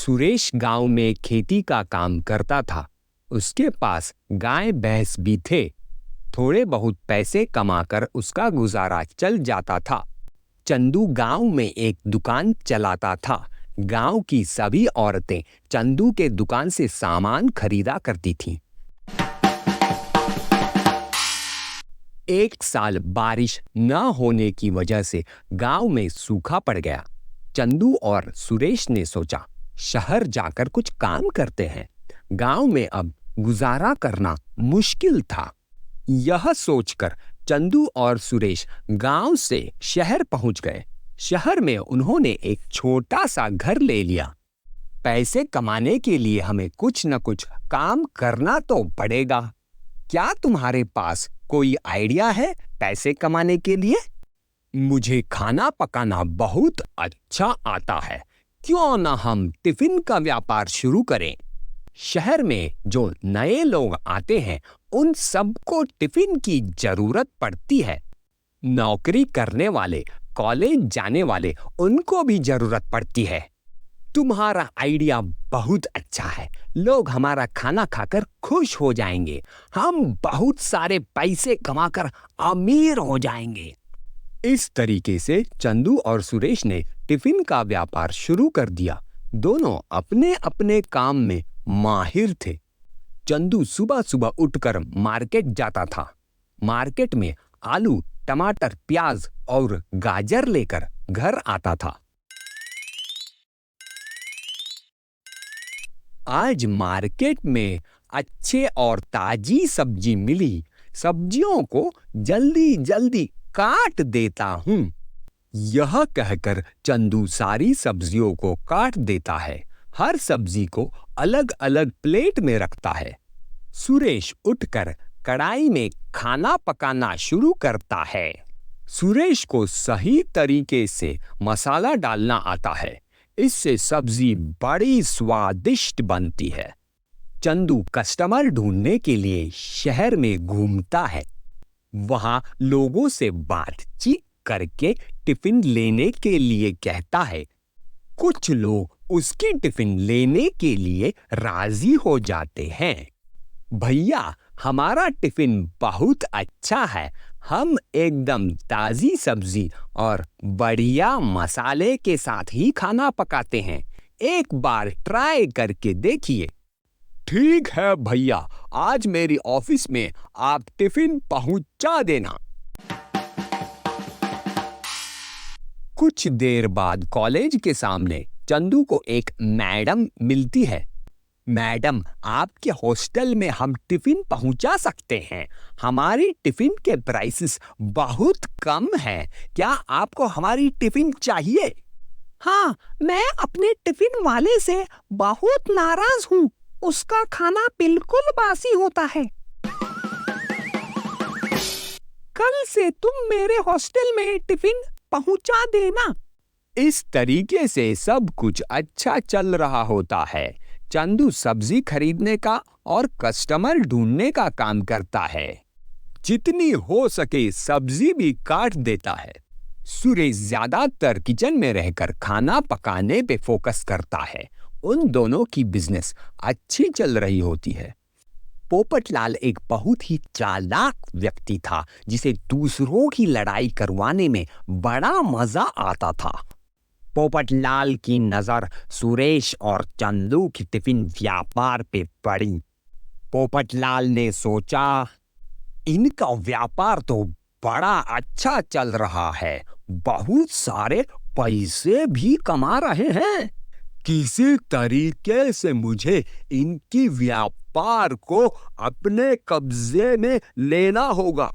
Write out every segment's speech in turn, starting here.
सुरेश गांव में खेती का काम करता था। उसके पास गाय भैंस भी थे। थोड़े बहुत पैसे कमाकर उसका गुजारा चल जाता था। चंदू गांव में एक दुकान चलाता था। गांव की सभी औरतें चंदू के दुकान से सामान खरीदा करती थीं। एक साल बारिश न होने की वजह से गांव में सूखा पड़ गया। चंदू और सुरेश ने सोचा, शहर जाकर कुछ काम करते हैं। गांव में अब गुजारा करना मुश्किल था। यह सोचकर चंदू और सुरेश गांव से शहर पहुंच गए। शहर में उन्होंने एक छोटा सा घर ले लिया। पैसे कमाने के लिए हमें कुछ न कुछ काम करना तो पड़ेगा। क्या तुम्हारे पास कोई आइडिया है पैसे कमाने के लिए? मुझे खाना पकाना बहुत अच्छा आता है। क्यों ना हम टिफिन का व्यापार शुरू करें? शहर में जो नए लोग आते हैं उन सबको टिफिन की जरूरत पड़ती है। नौकरी करने वाले, कॉलेज जाने वाले, उनको भी जरूरत पड़ती है। तुम्हारा आइडिया बहुत अच्छा है। लोग हमारा खाना खाकर खुश हो जाएंगे। हम बहुत सारे पैसे कमाकर अमीर हो जाएंगे। इस तरीके से चंदू और सुरेश ने टिफिन का व्यापार शुरू कर दिया। दोनों अपने अपने काम में माहिर थे। चंदू सुबह सुबह उठकर मार्केट जाता था। मार्केट में आलू, टमाटर, प्याज और गाजर लेकर घर आता था। आज मार्केट में अच्छे और ताजी सब्जी मिली। सब्जियों को जल्दी जल्दी काट देता हूँ। यह कहकर चंदू सारी सब्जियों को काट देता है। हर सब्जी को अलग अलग प्लेट में रखता है। सुरेश उठकर कढ़ाई में खाना पकाना शुरू करता है। सुरेश को सही तरीके से मसाला डालना आता है। इससे सब्जी बड़ी स्वादिष्ट बनती है। चंदू कस्टमर ढूंढने के लिए शहर में घूमता है। वहां लोगों से बातचीत करके टिफिन लेने के लिए कहता है। कुछ लोग उसकी टिफिन लेने के लिए राजी हो जाते हैं। भैया, हमारा टिफिन बहुत अच्छा है। हम एकदम ताजी सब्जी और बढ़िया मसाले के साथ ही खाना पकाते हैं। एक बार ट्राई करके देखिए। ठीक है भैया, आज मेरी ऑफिस में आप टिफिन पहुंचा देना। कुछ देर बाद कॉलेज के सामने चंदू को एक मैडम मिलती है। मैडम, आपके हॉस्टल में हम टिफिन पहुंचा सकते हैं। हमारी टिफिन के प्राइसेस बहुत कम हैं। क्या आपको हमारी टिफिन चाहिए? हाँ, मैं अपने टिफिन वाले से बहुत नाराज हूँ। उसका खाना बिल्कुल बासी होता है। कल से तुम मेरे हॉस्टल में टिफिन पहुंचा देना। इस तरीके से सब कुछ अच्छा चल रहा होता है। चंदू सब्जी खरीदने का और कस्टमर ढूंढने का काम करता है। जितनी हो सके सब्जी भी काट देता है। सुरेश ज्यादातर किचन में रहकर खाना पकाने पे फोकस करता है। उन दोनों की बिजनेस अच्छी चल रही होती है। पोपटलाल एक बहुत ही चालाक व्यक्ति था, जिसे दूसरों की लड़ाई करवाने में बड़ा मजा आता था। पोपटलाल की नजर सुरेश और चंदू की टिफिन व्यापार पे पड़ी। पोपटलाल ने सोचा, इनका व्यापार तो बड़ा अच्छा चल रहा है। बहुत सारे पैसे भी कमा रहे हैं। किसी तरीके से मुझे इनकी व्यापार को अपने कब्जे में लेना होगा।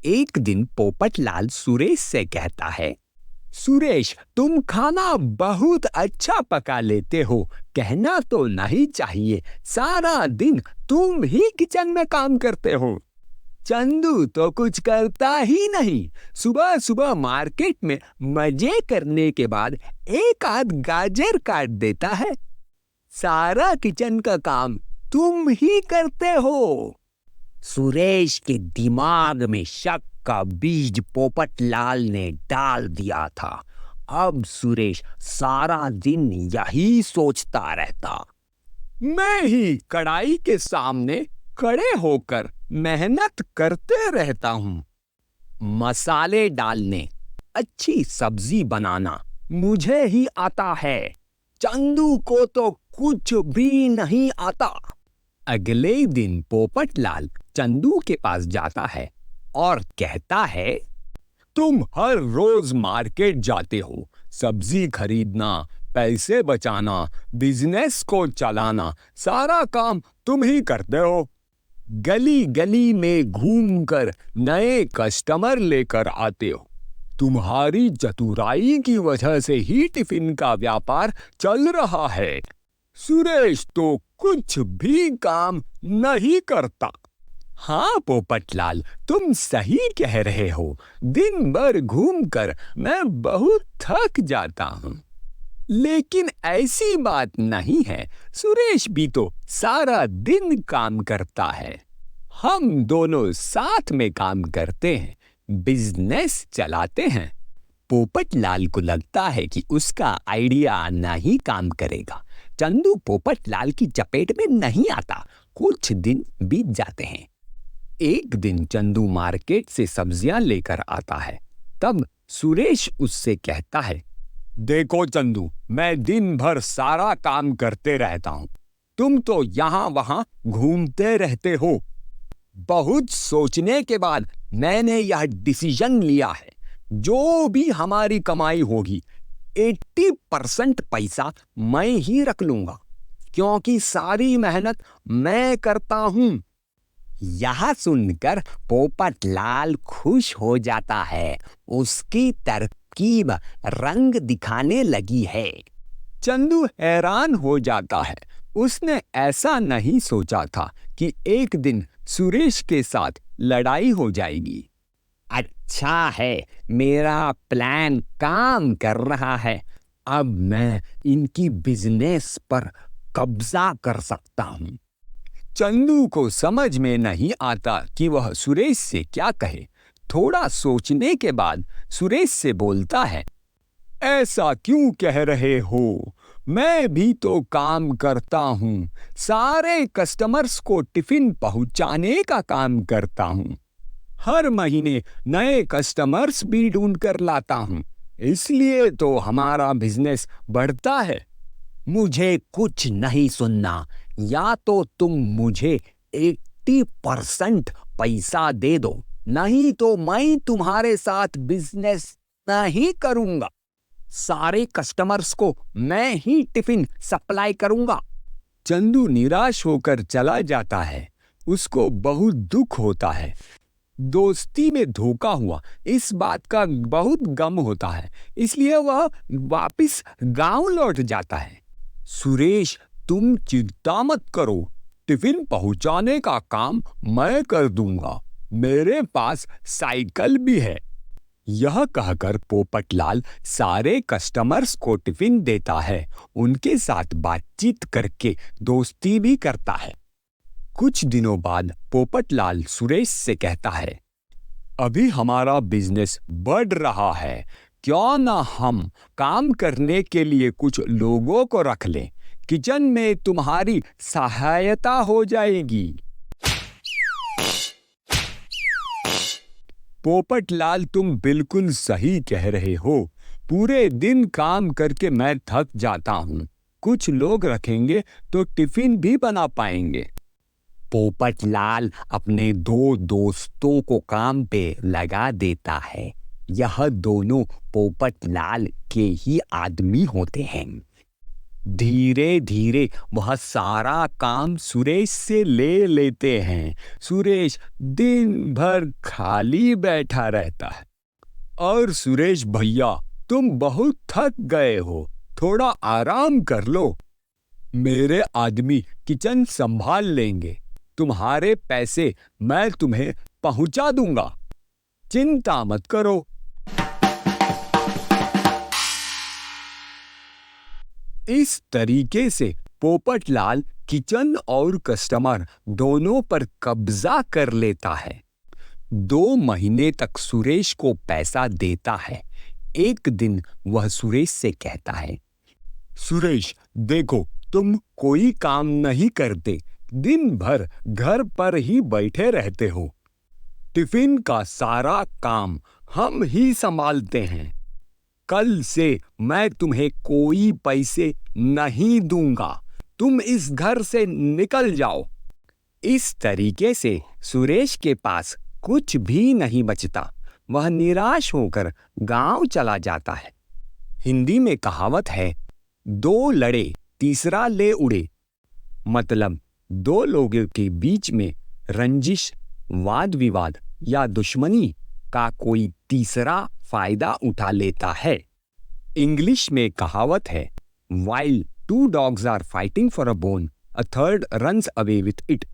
एक दिन पोपटलाल सुरेश से कहता है, सुरेश, तुम खाना बहुत अच्छा पका लेते हो। कहना तो नहीं चाहिए, सारा दिन तुम ही किचन में काम करते हो। चंदू तो कुछ करता ही नहीं। सुबह सुबह मार्केट में मजे करने के बाद एक आध गाजर काट देता है। सारा किचन का काम तुम ही करते हो। सुरेश के दिमाग में शक का बीज पोपटलाल ने डाल दिया था। अब सुरेश सारा दिन यही सोचता रहता, मैं ही कढ़ाई के सामने खड़े होकर मेहनत करते रहता हूँ। मसाले डालने, अच्छी सब्जी बनाना मुझे ही आता है। चंदू को तो कुछ भी नहीं आता। अगले दिन पोपटलाल चंदू के पास जाता है और कहता है, तुम हर रोज मार्केट जाते हो, सब्जी खरीदना, पैसे बचाना, बिजनेस को चलाना, सारा काम तुम ही करते हो। गली गली में घूमकर नए कस्टमर लेकर आते हो। तुम्हारी चतुराई की वजह से ही टिफिन का व्यापार चल रहा है। सुरेश तो कुछ भी काम नहीं करता। हाँ पोपटलाल, तुम सही कह रहे हो। दिन भर घूमकर मैं बहुत थक जाता हूँ। लेकिन ऐसी बात नहीं है, सुरेश भी तो सारा दिन काम करता है। हम दोनों साथ में काम करते हैं, बिजनेस चलाते हैं। पोपटलाल को लगता है कि उसका आइडिया नहीं काम करेगा। चंदू पोपटलाल की चपेट में नहीं आता। कुछ दिन बीत जाते हैं। एक दिन चंदू मार्केट से सब्जियां लेकर आता है। तब सुरेश उससे कहता है, देखो चंदू, मैं दिन भर सारा काम करते रहता हूँ, तुम तो यहाँ वहाँ घूमते रहते हो। बहुत सोचने के बाद मैंने यह डिसीजन लिया है, जो भी हमारी कमाई होगी 80% पैसा मैं ही रख लूंगा, क्योंकि सारी मेहनत मैं करता हूँ। यह सुनकर पोपटलाल खुश हो जाता है। उसकी तरकीब रंग दिखाने लगी है। चंदू हैरान हो जाता है। उसने ऐसा नहीं सोचा था कि एक दिन सुरेश के साथ लड़ाई हो जाएगी। अच्छा है, मेरा प्लान काम कर रहा है। अब मैं इनकी बिजनेस पर कब्जा कर सकता हूँ। चंदू को समझ में नहीं आता कि वह सुरेश से क्या कहे। थोड़ा सोचने के बाद सुरेश से बोलता है, ऐसा क्यों कह रहे हो? मैं भी तो काम करता हूँ। सारे कस्टमर्स को टिफिन पहुँचाने का काम करता हूँ। हर महीने नए कस्टमर्स भी ढूंढ कर लाता हूँ, इसलिए तो हमारा बिजनेस बढ़ता है। मुझे कुछ नहीं सुनना, या तो तुम मुझे 80% पैसा दे दो, नहीं तो मैं तुम्हारे साथ बिजनेस नहीं करूंगा। सारे कस्टमर्स को मैं ही टिफिन सप्लाई करूंगा। चंदू निराश होकर चला जाता है। उसको बहुत दुख होता है। दोस्ती में धोखा हुआ, इस बात का बहुत गम होता है, इसलिए वह वापस गांव लौट जाता है। सुरेश, तुम चिंता मत करो, टिफिन पहुंचाने का काम मैं कर दूंगा। मेरे पास साइकिल भी है। यह कहकर पोपटलाल सारे कस्टमर्स को टिफिन देता है। उनके साथ बातचीत करके दोस्ती भी करता है। कुछ दिनों बाद पोपटलाल सुरेश से कहता है, अभी हमारा बिजनेस बढ़ रहा है, क्यों ना हम काम करने के लिए कुछ लोगों को रख लें। किचन में तुम्हारी सहायता हो जाएगी। पोपटलाल, तुम बिल्कुल सही कह रहे हो। पूरे दिन काम करके मैं थक जाता हूँ। कुछ लोग रखेंगे तो टिफिन भी बना पाएंगे। पोपटलाल अपने दो दोस्तों को काम पे लगा देता है। यह दोनों पोपटलाल के ही आदमी होते हैं। धीरे धीरे वह सारा काम सुरेश से ले लेते हैं। सुरेश दिन भर खाली बैठा रहता है। और सुरेश भैया, तुम बहुत थक गए हो, थोड़ा आराम कर लो। मेरे आदमी किचन संभाल लेंगे। तुम्हारे पैसे मैं तुम्हें पहुंचा दूंगा, चिंता मत करो। इस तरीके से पोपटलाल किचन और कस्टमर दोनों पर कब्जा कर लेता है। 2 महीने तक सुरेश को पैसा देता है। एक दिन वह सुरेश से कहता है, सुरेश देखो, तुम कोई काम नहीं करते, दिन भर घर पर ही बैठे रहते हो। टिफिन का सारा काम हम ही संभालते हैं। कल से मैं तुम्हें कोई पैसे नहीं दूंगा, तुम इस घर से निकल जाओ। इस तरीके से सुरेश के पास कुछ भी नहीं बचता। वह निराश होकर गांव चला जाता है। हिंदी में कहावत है, 2 लड़े तीसरा ले उड़े। मतलब 2 लोगों के बीच में रंजिश, वाद विवाद या दुश्मनी का कोई तीसरा फायदा उठा लेता है। इंग्लिश में कहावत है, while 2 dogs are fighting for a bone, a third runs away with it.